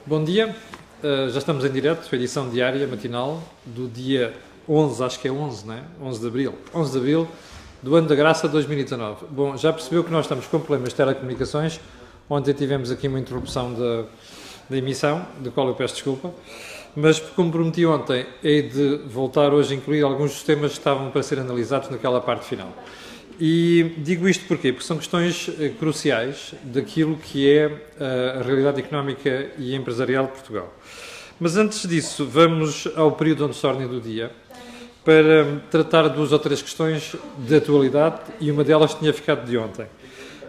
Bom dia, já estamos em direto, edição diária, matinal, do dia 11, acho que é 11, não é? 11 de Abril. 11 de Abril do ano da graça 2019. Bom, já percebeu que nós estamos com problemas de telecomunicações. Ontem tivemos aqui uma interrupção da emissão, da qual eu peço desculpa, mas como prometi ontem, hei de voltar hoje a incluir alguns dos temas que estavam para ser analisados naquela parte final. E digo isto porquê? Porque são questões cruciais daquilo que é a realidade económica e empresarial de Portugal. Mas antes disso, vamos ao período onde se ordem do dia para tratar duas ou três questões de atualidade e uma delas tinha ficado de ontem.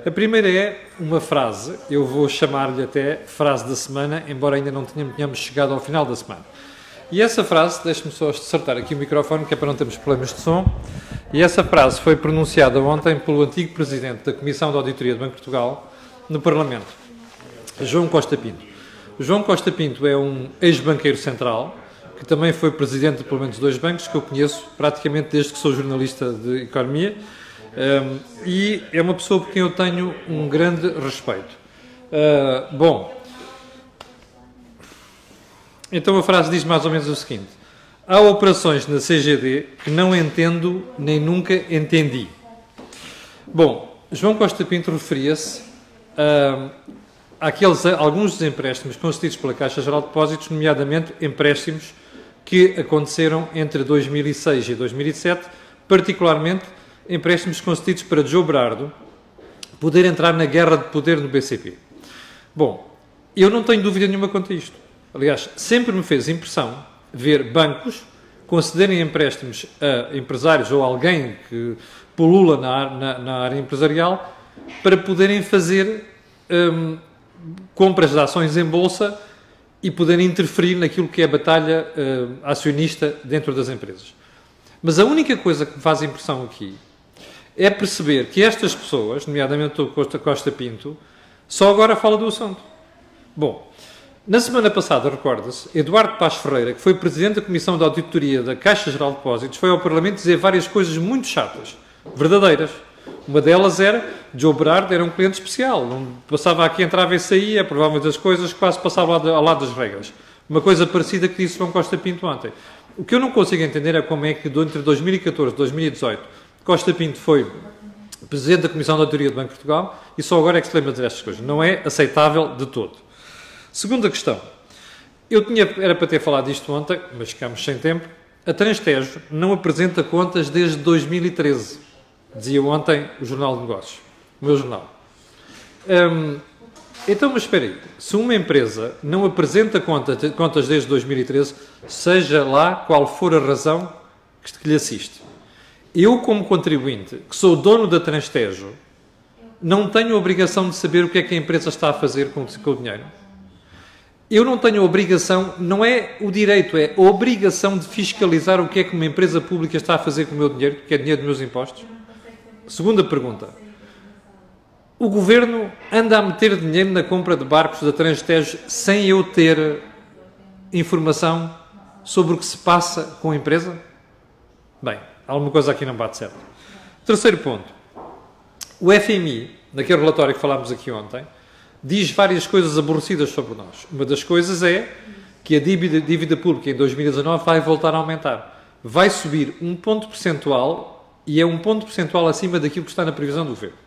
A primeira é uma frase, eu vou chamar-lhe até frase da semana, embora ainda não tenhamos chegado ao final da semana. E essa frase, deixe-me só acertar aqui o microfone, que é para não termos problemas de som, e essa frase foi pronunciada ontem pelo antigo Presidente da Comissão de Auditoria do Banco de Portugal no Parlamento, João Costa Pinto. O João Costa Pinto é um ex-banqueiro central, que também foi Presidente de pelo menos dois bancos, que eu conheço praticamente desde que sou jornalista de Economia, e é uma pessoa por quem eu tenho um grande respeito. Então a frase diz mais ou menos o seguinte: há operações na CGD que não entendo nem nunca entendi. Bom, João Costa Pinto referia-se a alguns dos empréstimos concedidos pela Caixa Geral de Depósitos, nomeadamente empréstimos que aconteceram entre 2006 e 2007, particularmente empréstimos concedidos para João Berardo poder entrar na guerra de poder no BCP. Bom, eu não tenho dúvida nenhuma quanto a isto. Aliás, sempre me fez impressão ver bancos concederem empréstimos a empresários ou alguém que pulula na área empresarial para poderem fazer compras de ações em bolsa e poderem interferir naquilo que é a batalha acionista dentro das empresas. Mas a única coisa que me faz impressão aqui é perceber que estas pessoas, nomeadamente o Costa Pinto, só agora fala do assunto. Bom, na semana passada, recorda-se, Eduardo Paz Ferreira, que foi Presidente da Comissão de Auditoria da Caixa Geral de Depósitos, foi ao Parlamento dizer várias coisas muito chatas, verdadeiras. Uma delas era, João Berardo era um cliente especial, não passava aqui, entrava e saía, aprovava das coisas, quase passava ao lado das regras. Uma coisa parecida que disse João Costa Pinto ontem. O que eu não consigo entender é como é que entre 2014 e 2018 Costa Pinto foi Presidente da Comissão de Auditoria do Banco de Portugal e só agora é que se lembra de dizer estas coisas. Não é aceitável de todo. Segunda questão. Era para ter falado disto ontem, mas ficámos sem tempo. A Transtejo não apresenta contas desde 2013. Dizia ontem o Jornal de Negócios. O meu jornal. Então, mas espera aí. Se uma empresa não apresenta contas desde 2013, seja lá qual for a razão que lhe assiste, eu, como contribuinte, que sou dono da Transtejo, não tenho a obrigação de saber o que é que a empresa está a fazer com o dinheiro. Eu não tenho a obrigação, não é o direito, é a obrigação de fiscalizar o que é que uma empresa pública está a fazer com o meu dinheiro, que é dinheiro dos meus impostos. Segunda pergunta. O Governo anda a meter dinheiro na compra de barcos da Transtejo sem eu ter informação sobre o que se passa com a empresa? Bem, alguma coisa aqui não bate certo. Terceiro ponto. O FMI, naquele relatório que falámos aqui ontem, diz várias coisas aborrecidas sobre nós. Uma das coisas é que a dívida pública em 2019 vai voltar a aumentar. Vai subir um ponto percentual e é um ponto percentual acima daquilo que está na previsão do Governo.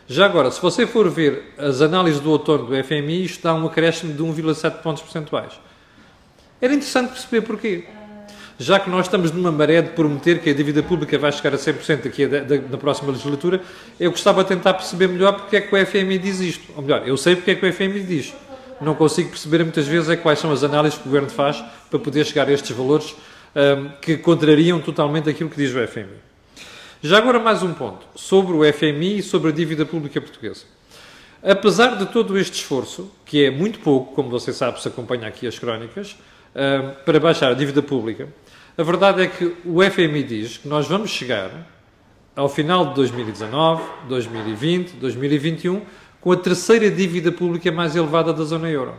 Já agora, se você for ver as análises do outono do FMI, isto dá um acréscimo de 1,7 pontos percentuais. Era interessante perceber porquê. Já que nós estamos numa maré de prometer que a dívida pública vai chegar a 100% aqui na próxima legislatura, eu gostava de tentar perceber melhor porque é que o FMI diz isto. Ou melhor, eu sei porque é que o FMI diz. Não consigo perceber muitas vezes quais são as análises que o Governo faz para poder chegar a estes valores que contrariam totalmente aquilo que diz o FMI. Já agora mais um ponto sobre o FMI e sobre a dívida pública portuguesa. Apesar de todo este esforço, que é muito pouco, como você sabe se acompanha aqui as crónicas, para baixar a dívida pública, a verdade é que o FMI diz que nós vamos chegar ao final de 2019, 2020, 2021, com a terceira dívida pública mais elevada da zona euro.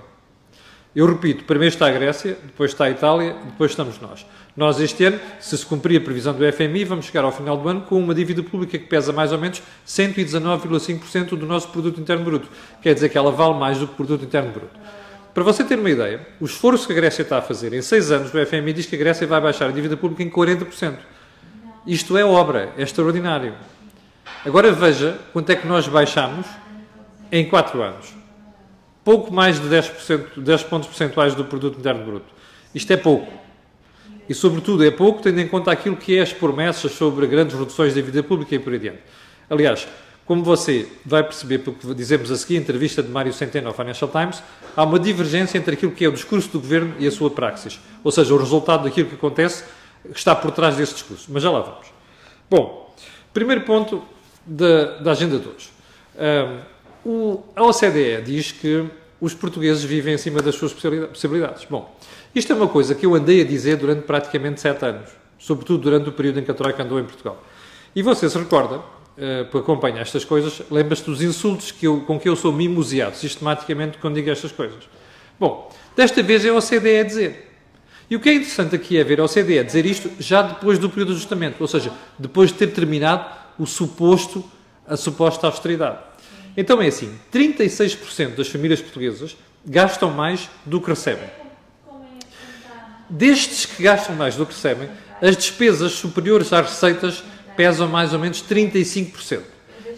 Eu repito, primeiro está a Grécia, depois está a Itália, depois estamos nós. Nós este ano, se se cumprir a previsão do FMI, vamos chegar ao final do ano com uma dívida pública que pesa mais ou menos 119,5% do nosso produto interno bruto. Quer dizer que ela vale mais do que o produto interno bruto. para você ter uma ideia, o esforço que a Grécia está a fazer, em 6 anos, o FMI diz que a Grécia vai baixar a dívida pública em 40%. Isto é obra, é extraordinário. Agora veja quanto é que nós baixamos em 4 anos. Pouco mais de 10%, 10 pontos percentuais do produto interno bruto. Isto é pouco. E, sobretudo, é pouco tendo em conta aquilo que é as promessas sobre grandes reduções da dívida pública e por aí adiante. Aliás, como você vai perceber, pelo que dizemos a seguir, a entrevista de Mário Centeno ao Financial Times, há uma divergência entre aquilo que é o discurso do Governo e a sua praxis. Ou seja, o resultado daquilo que acontece está por trás desse discurso. Mas já lá vamos. Bom, primeiro ponto da agenda de hoje. A OCDE diz que os portugueses vivem acima das suas possibilidades. Bom, isto é uma coisa que eu andei a dizer durante praticamente 7 anos, sobretudo durante o período em que a Troika andou em Portugal. E você se recorda, que acompanha estas coisas, lembra-se dos insultos com que eu sou mimoseado sistematicamente quando digo estas coisas. Bom, desta vez é a OCDE a dizer. E o que é interessante aqui é ver a OCDE a dizer isto já depois do período de ajustamento, ou seja, depois de ter terminado a suposta austeridade. Então é assim, 36% das famílias portuguesas gastam mais do que recebem. Destes que gastam mais do que recebem, as despesas superiores às receitas pesam mais ou menos 35%.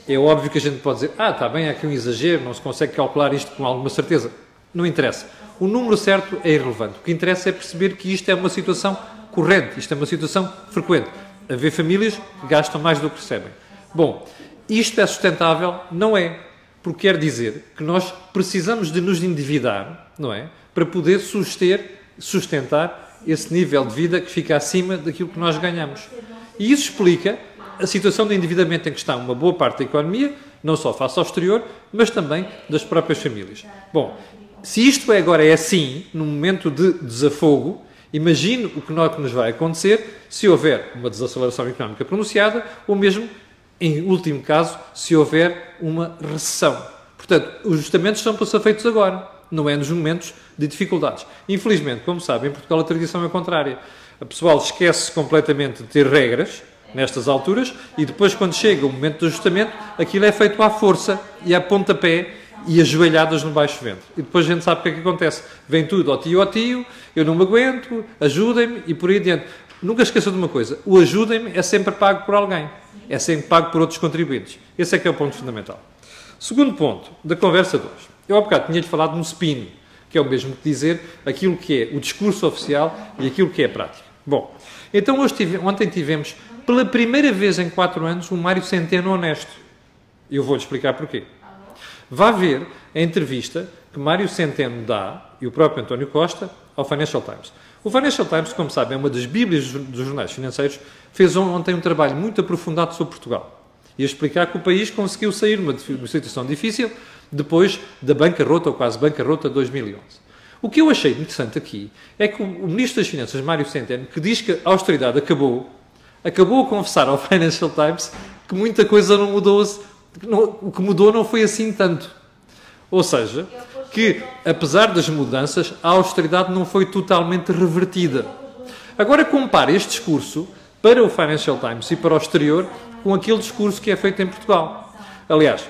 É óbvio que a gente pode dizer, está bem, há aqui um exagero, não se consegue calcular isto com alguma certeza. Não interessa. O número certo é irrelevante. O que interessa é perceber que isto é uma situação corrente, isto é uma situação frequente. Haver famílias que gastam mais do que recebem. Bom, isto é sustentável? Não é. Porque quer dizer que nós precisamos de nos endividar, não é? Para poder sustentar esse nível de vida que fica acima daquilo que nós ganhamos. E isso explica a situação de endividamento em que está uma boa parte da economia, não só face ao exterior, mas também das próprias famílias. Bom, se isto agora é assim, num momento de desafogo, imagine o que nos vai acontecer se houver uma desaceleração económica pronunciada ou mesmo, em último caso, se houver uma recessão. Portanto, os ajustamentos são para ser feitos agora, não é nos momentos de dificuldades. Infelizmente, como sabem, em Portugal a tradição é contrária. A pessoal esquece completamente de ter regras nestas alturas e depois, quando chega o momento do ajustamento, aquilo é feito à força e a pontapé e ajoelhadas no baixo vento. E depois a gente sabe o que é que acontece. Vem tudo ao tio, eu não me aguento, ajudem-me e por aí adiante. Nunca esqueça de uma coisa, o ajudem-me é sempre pago por alguém. É sempre pago por outros contribuintes. Esse é que é o ponto fundamental. Segundo ponto da conversa de hoje. Eu há bocado tinha-lhe falado no spin, que é o mesmo que dizer aquilo que é o discurso oficial e aquilo que é a prática. Bom, então ontem tivemos, pela primeira vez em 4 anos, um Mário Centeno honesto. E eu vou-lhe explicar porquê. Vá ver a entrevista que Mário Centeno dá, e o próprio António Costa, ao Financial Times. O Financial Times, como sabem, é uma das bíblias dos jornais financeiros, fez ontem um trabalho muito aprofundado sobre Portugal. E a explicar que o país conseguiu sair de uma situação difícil depois da bancarrota, ou quase bancarrota, de 2011. O que eu achei interessante aqui é que o Ministro das Finanças, Mário Centeno, que diz que a austeridade acabou a confessar ao Financial Times que muita coisa não mudou, o que mudou não foi assim tanto. Ou seja, que, apesar das mudanças, a austeridade não foi totalmente revertida. Agora compare este discurso para o Financial Times e para o exterior com aquele discurso que é feito em Portugal. Aliás,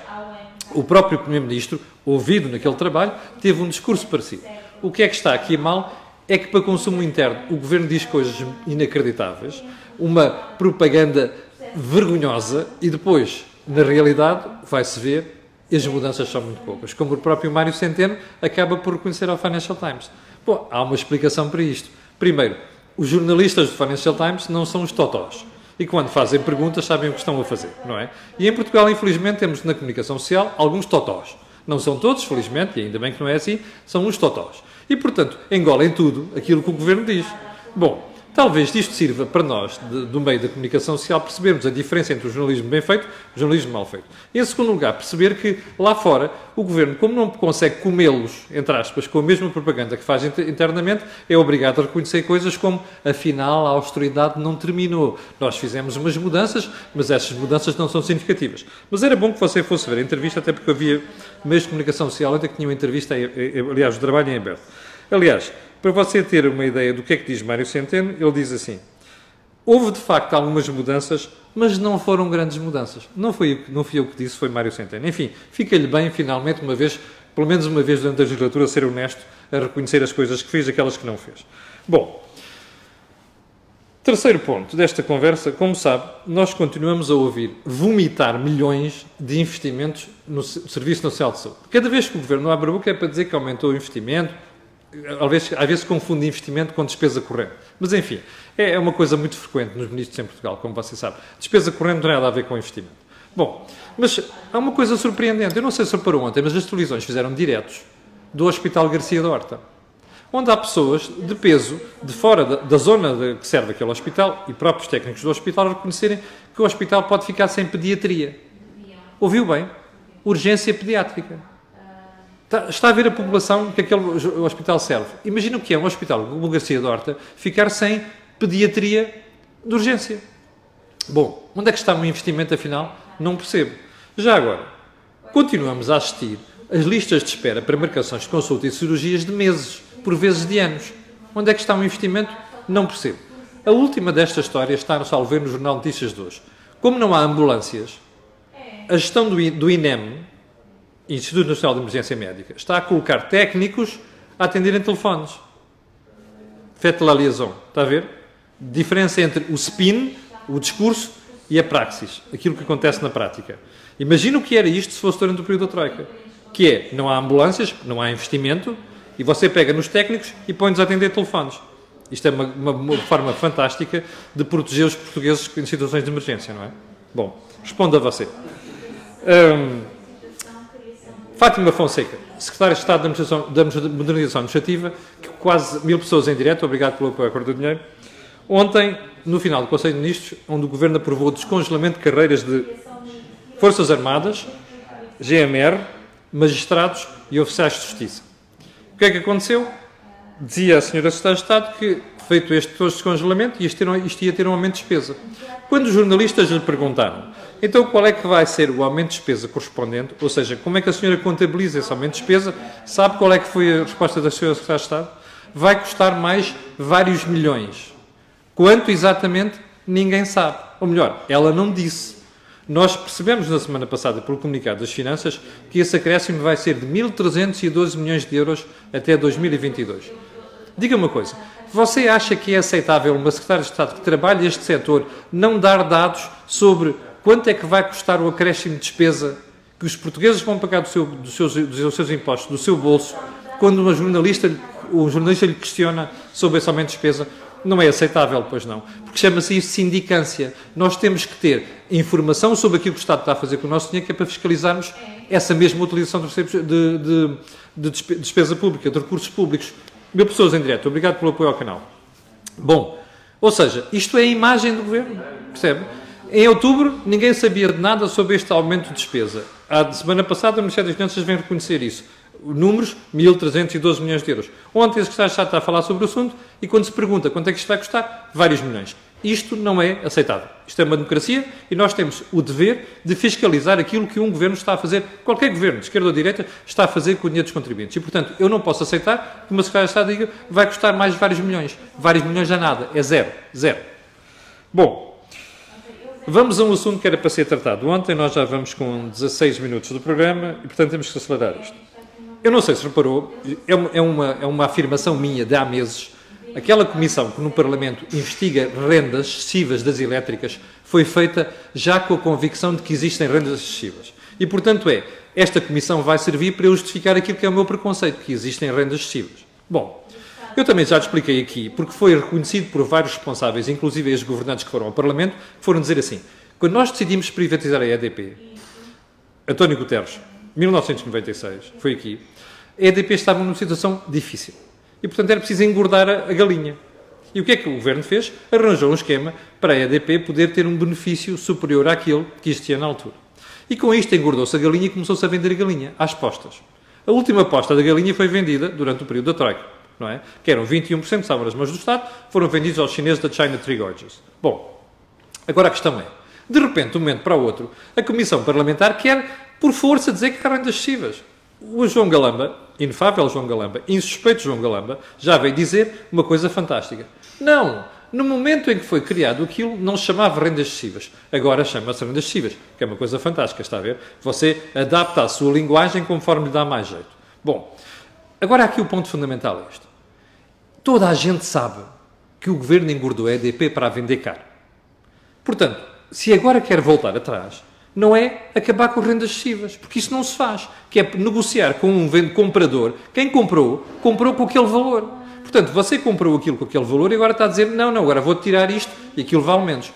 o próprio Primeiro-Ministro, ouvido naquele trabalho, teve um discurso parecido. O que é que está aqui mal é que, para consumo interno, o Governo diz coisas inacreditáveis, uma propaganda vergonhosa e depois, na realidade, vai-se ver e as mudanças são muito poucas. Como o próprio Mário Centeno acaba por reconhecer ao Financial Times. Bom, há uma explicação para isto. Primeiro, os jornalistas do Financial Times não são os totós. E quando fazem perguntas sabem o que estão a fazer, não é? E em Portugal, infelizmente, temos na comunicação social alguns totós. Não são todos, felizmente, e ainda bem que não é assim, são uns totós. E, portanto, engolem tudo aquilo que o Governo diz. Bom, talvez isto sirva para nós, do meio da comunicação social, percebermos a diferença entre o jornalismo bem feito e o jornalismo mal feito. E, em segundo lugar, perceber que, lá fora, o Governo, como não consegue comê-los, entre aspas, com a mesma propaganda que faz internamente, é obrigado a reconhecer coisas como, afinal, a austeridade não terminou. Nós fizemos umas mudanças, mas essas mudanças não são significativas. Mas era bom que você fosse ver a entrevista, até porque havia meios de comunicação social ainda que tinham entrevista, aliás, o trabalho em aberto. Aliás, para você ter uma ideia do que é que diz Mário Centeno, ele diz assim: houve de facto algumas mudanças, mas não foram grandes mudanças. Não fui eu que disse, foi Mário Centeno. Enfim, fica-lhe bem, finalmente, uma vez, pelo menos uma vez durante a legislatura, ser honesto a reconhecer as coisas que fez e aquelas que não fez. Bom, terceiro ponto desta conversa, como sabe, nós continuamos a ouvir vomitar milhões de investimentos no Serviço Nacional de Saúde. Cada vez que o Governo abre a boca é para dizer que aumentou o investimento, às vezes confunde investimento com despesa corrente. Mas, enfim, é uma coisa muito frequente nos ministros em Portugal, como você sabe. Despesa corrente não tem nada a ver com investimento. Bom, mas há uma coisa surpreendente. Eu não sei se reparou ontem, mas as televisões fizeram diretos do Hospital Garcia da Horta, onde há pessoas de peso, de fora da zona que serve aquele hospital, e próprios técnicos do hospital a reconhecerem que o hospital pode ficar sem pediatria. Ouviu bem? Urgência pediátrica. Está a ver a população que aquele hospital serve. Imagina o que é um hospital como o Garcia da Horta ficar sem pediatria de urgência. Bom, onde é que está o investimento, afinal? Não percebo. Já agora, continuamos a assistir às listas de espera para marcações de consulta e cirurgias de meses, por vezes de anos. Onde é que está o investimento? Não percebo. A última desta história está, salvo ver, no Jornal de Notícias de hoje. Como não há ambulâncias, a gestão do INEM, Instituto Nacional de Emergência Médica, está a colocar técnicos a atenderem telefones. Faites la liaison. Está a ver? Diferença entre o spin, o discurso, e a praxis. Aquilo que acontece na prática. Imagina o que era isto se fosse durante o período da Troika. Que é, não há ambulâncias, não há investimento, e você pega nos técnicos e põe-nos a atender telefones. Isto é uma forma fantástica de proteger os portugueses em situações de emergência, não é? Bom, responda a você. Fátima Fonseca, Secretária de Estado da Modernização Administrativa, que quase 1000 pessoas em direto, obrigado pelo apoio à Cor do Dinheiro. Ontem, no final do Conselho de Ministros, onde o Governo aprovou o descongelamento de carreiras de Forças Armadas, GMR, magistrados e oficiais de justiça. O que é que aconteceu? Dizia a Sra. Secretária de Estado que, feito este descongelamento, isto ia ter um aumento de despesa. Quando os jornalistas lhe perguntaram, então qual é que vai ser o aumento de despesa correspondente, ou seja, como é que a senhora contabiliza esse aumento de despesa, sabe qual é que foi a resposta da Sra. Secretária de Estado? Vai custar mais vários milhões. Quanto exatamente, ninguém sabe. Ou melhor, ela não disse. Nós percebemos na semana passada, pelo comunicado das Finanças, que esse acréscimo vai ser de 1.312 milhões de euros até 2022. Diga-me uma coisa, você acha que é aceitável uma Secretária de Estado que trabalha este setor não dar dados sobre quanto é que vai custar o acréscimo de despesa que os portugueses vão pagar dos seus impostos, do seu bolso, quando um jornalista lhe questiona sobre esse aumento de despesa? Não é aceitável, pois não. Porque chama-se isso de sindicância. Nós temos que ter informação sobre aquilo que o Estado está a fazer com o nosso dinheiro, que é para fiscalizarmos essa mesma utilização de despesa pública, de recursos públicos. 1000 pessoas em direto. Obrigado pelo apoio ao canal. Bom, ou seja, isto é a imagem do Governo, percebe? Em outubro, ninguém sabia de nada sobre este aumento de despesa. A semana passada, o Ministério das Finanças vem reconhecer isso. Números, 1.312 milhões de euros. Ontem, a Secretária de Estado está a falar sobre o assunto e quando se pergunta quanto é que isto vai custar, vários milhões. Isto não é aceitável. Isto é uma democracia e nós temos o dever de fiscalizar aquilo que um governo está a fazer, qualquer governo, de esquerda ou de direita, está a fazer com o dinheiro dos contribuintes. E, portanto, eu não posso aceitar que uma Secretária de Estado diga vai custar mais vários milhões. Vários milhões é nada, é zero. Zero. Bom, vamos a um assunto que era para ser tratado ontem. Nós já vamos com 16 minutos do programa e, portanto, temos que acelerar isto. Eu não sei se reparou, é uma afirmação minha de há meses. Aquela comissão que no Parlamento investiga rendas excessivas das elétricas foi feita já com a convicção de que existem rendas excessivas. E, portanto, esta comissão vai servir para eu justificar aquilo que é o meu preconceito, que existem rendas excessivas. Bom, eu também já te expliquei aqui, porque foi reconhecido por vários responsáveis, inclusive os governantes que foram ao Parlamento, que foram dizer assim, quando nós decidimos privatizar a EDP, António Guterres, 1996, foi aqui, a EDP estava numa situação difícil. E, portanto, era preciso engordar a galinha. E o que é que o Governo fez? Arranjou um esquema para a EDP poder ter um benefício superior àquele que existia na altura. E com isto engordou-se a galinha e começou-se a vender a galinha, às postas. A última posta da galinha foi vendida durante o período da Troika, não é? Que eram 21%, estavam nas mãos do Estado, foram vendidos aos chineses da China Tree Gorges. Bom, agora a questão é, de repente, de um momento para o outro, a Comissão Parlamentar quer, por força, dizer que há rendas excessivas. O João Galamba, inefável João Galamba, insuspeito João Galamba, já veio dizer uma coisa fantástica. Não, no momento em que foi criado aquilo, não se chamava rendas excessivas. Agora chama-se rendas excessivas, que é uma coisa fantástica, está a ver? Você adapta a sua linguagem conforme lhe dá mais jeito. Bom, agora aqui o ponto fundamental é este. Toda a gente sabe que o Governo engordou a EDP para a vender caro. Portanto, se agora quer voltar atrás, não é acabar com rendas excessivas, porque isso não se faz, que é negociar com um comprador. Quem comprou, comprou com aquele valor. Portanto, você comprou aquilo com aquele valor e agora está a dizer, não, agora vou tirar isto e aquilo vale menos.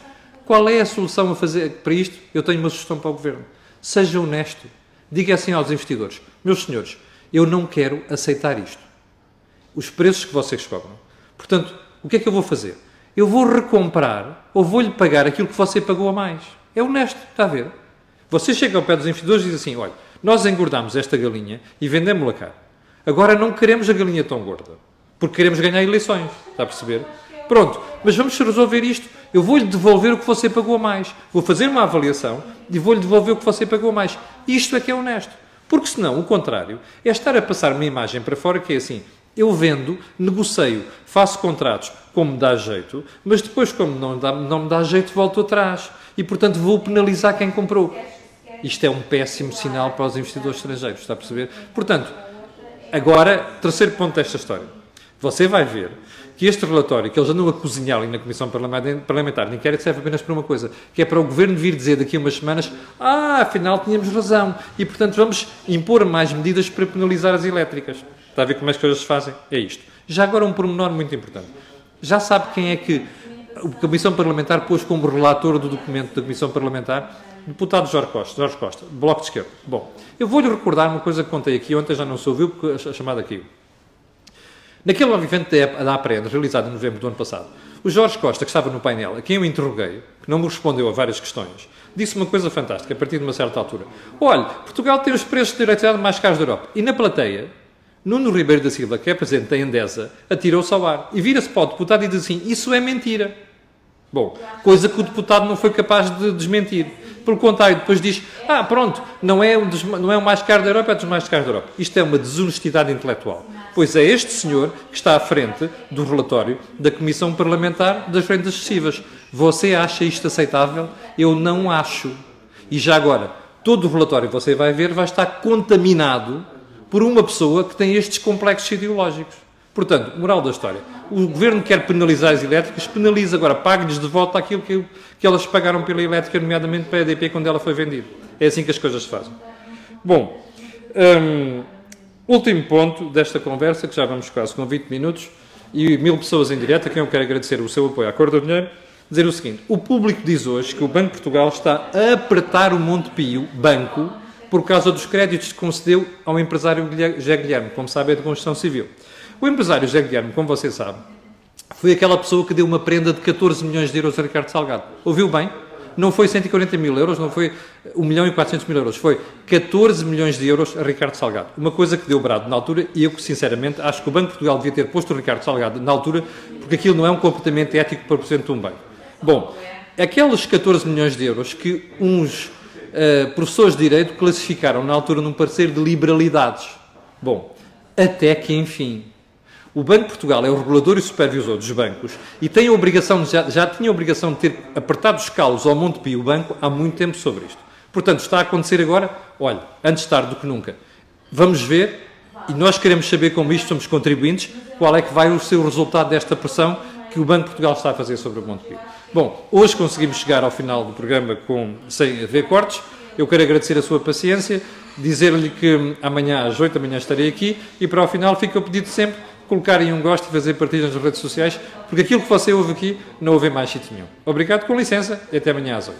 Qual é a solução a fazer para isto? Eu tenho uma sugestão para o Governo. Seja honesto. Diga assim aos investidores, meus senhores, eu não quero aceitar isto. Os preços que vocês cobram. Portanto, o que é que eu vou fazer? Eu vou recomprar ou vou-lhe pagar aquilo que você pagou a mais. É honesto, está a ver? Você chega ao pé dos investidores e diz assim, olha, nós engordámos esta galinha e vendemos-la cá. Agora não queremos a galinha tão gorda, porque queremos ganhar eleições, está a perceber? Pronto, mas vamos resolver isto. Eu vou-lhe devolver o que você pagou a mais. Vou fazer uma avaliação e vou-lhe devolver o que você pagou a mais. Isto é que é honesto. Porque senão, o contrário, é estar a passar uma imagem para fora que é assim, eu vendo, negocio, faço contratos como me dá jeito, mas depois, como não me dá jeito, volto atrás. E, portanto, vou penalizar quem comprou. Isto é um péssimo sinal para os investidores estrangeiros, está a perceber? Portanto, agora, terceiro ponto desta história. Você vai ver que este relatório, que eles andam a cozinhar ali na Comissão Parlamentar de Inquérito, serve apenas para uma coisa, que é para o Governo vir dizer daqui a umas semanas, afinal tínhamos razão, e, portanto, vamos impor mais medidas para penalizar as elétricas. Está a ver como as coisas se fazem? É isto. Já agora um pormenor muito importante. Já sabe quem é que a Comissão Parlamentar pôs como relator do documento da Comissão Parlamentar? Deputado Jorge Costa, Bloco de Esquerda. Bom, eu vou-lhe recordar uma coisa que contei aqui ontem, já não se ouviu, porque a chamada caiu. Naquele evento da APREN, realizado em novembro do ano passado, o Jorge Costa, que estava no painel, a quem eu interroguei, que não me respondeu a várias questões, disse uma coisa fantástica, a partir de uma certa altura. Olha, Portugal tem os preços de eletricidade mais caros da Europa. E na plateia, Nuno Ribeiro da Silva, que é presidente da Endesa, atirou-se ao ar. E vira-se para o deputado e diz assim, isso é mentira. Bom, coisa que o deputado não foi capaz de desmentir. Pelo contrário, depois diz, pronto, não é o mais caro da Europa, é dos mais caros da Europa. Isto é uma desonestidade intelectual. Pois é este senhor que está à frente do relatório da Comissão Parlamentar das Rendas Excessivas. Você acha isto aceitável? Eu não acho. E já agora, todo o relatório que você vai ver vai estar contaminado por uma pessoa que tem estes complexos ideológicos. Portanto, moral da história, o Governo quer penalizar as elétricas, penaliza agora, pague-lhes de volta aquilo que elas pagaram pela elétrica, nomeadamente para a EDP, quando ela foi vendida. É assim que as coisas se fazem. Bom, último ponto desta conversa, que já vamos quase com 20 minutos, e 1000 pessoas em direto, a quem eu quero agradecer o seu apoio à Cor do Dinheiro, dizer o seguinte, o público diz hoje que o Banco de Portugal está a apertar o Montepio, banco, por causa dos créditos que concedeu ao empresário José Guilherme, como sabe, é de construção civil. O empresário José Guilherme, como você sabe, foi aquela pessoa que deu uma prenda de 14 milhões de euros a Ricardo Salgado. Ouviu bem? Não foi 140 mil euros, não foi 1 milhão e 400 mil euros, foi 14 milhões de euros a Ricardo Salgado. Uma coisa que deu brado na altura e eu, sinceramente, acho que o Banco de Portugal devia ter posto o Ricardo Salgado na altura, porque aquilo não é um comportamento ético para o Presidente de um banco. Bom, aqueles 14 milhões de euros que uns professores de Direito classificaram na altura num parecer de liberalidades. Bom, até que, enfim, o Banco de Portugal é o regulador e supervisor dos bancos e tem a obrigação, já tinha a obrigação de ter apertado os calos ao Montepio, o banco, há muito tempo sobre isto. Portanto, está a acontecer agora, olha, antes tarde do que nunca. Vamos ver, e nós queremos saber como isto, somos contribuintes, qual é que vai ser o resultado desta pressão que o Banco de Portugal está a fazer sobre o Montepio. Bom, hoje conseguimos chegar ao final do programa sem haver cortes. Eu quero agradecer a sua paciência, dizer-lhe que amanhã às 8 da manhã estarei aqui e para o final fica o pedido sempre colocarem um gosto e fazer partilhas nas redes sociais, porque aquilo que você ouve aqui não ouve mais sítio nenhum. Obrigado, com licença, e até amanhã às 8.